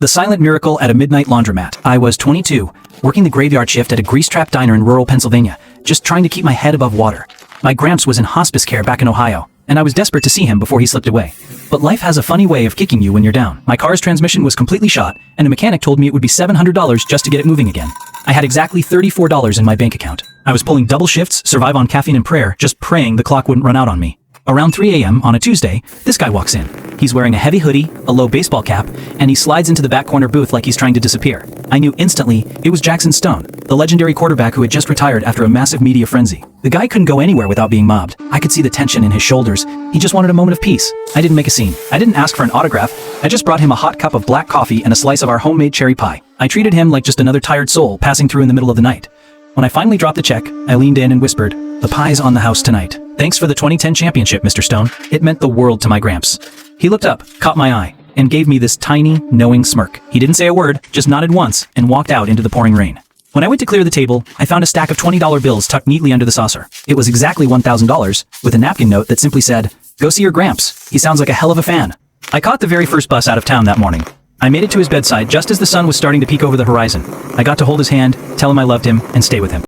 The silent miracle at a midnight laundromat. I was 22, working the graveyard shift at a grease-trap diner in rural Pennsylvania, just trying to keep my head above water. My Gramps was in hospice care back in Ohio, and I was desperate to see him before he slipped away. But life has a funny way of kicking you when you're down. My car's transmission was completely shot, and a mechanic told me it would be $700 just to get it moving again. I had exactly $34 in my bank account. I was pulling double shifts, survive on caffeine and prayer, just praying the clock wouldn't run out on me. Around 3 a.m. on a Tuesday, this guy walks in. He's wearing a heavy hoodie, a low baseball cap, and he slides into the back corner booth like he's trying to disappear. I knew instantly it was Jackson Stone, the legendary quarterback who had just retired after a massive media frenzy. The guy couldn't go anywhere without being mobbed. I could see the tension in his shoulders. He just wanted a moment of peace. I didn't make a scene. I didn't ask for an autograph. I just brought him a hot cup of black coffee and a slice of our homemade cherry pie. I treated him like just another tired soul passing through in the middle of the night. When I finally dropped the check, I leaned in and whispered, "The pie's on the house tonight. Thanks for the 2010 championship, Mr. Stone." It meant the world to my Gramps. He looked up, caught my eye, and gave me this tiny, knowing smirk. He didn't say a word, just nodded once, and walked out into the pouring rain. When I went to clear the table, I found a stack of $20 bills tucked neatly under the saucer. It was exactly $1,000, with a napkin note that simply said, "Go see your Gramps. He sounds like a hell of a fan." I caught the very first bus out of town that morning. I made it to his bedside just as the sun was starting to peek over the horizon. I got to hold his hand, tell him I loved him, and stay with him.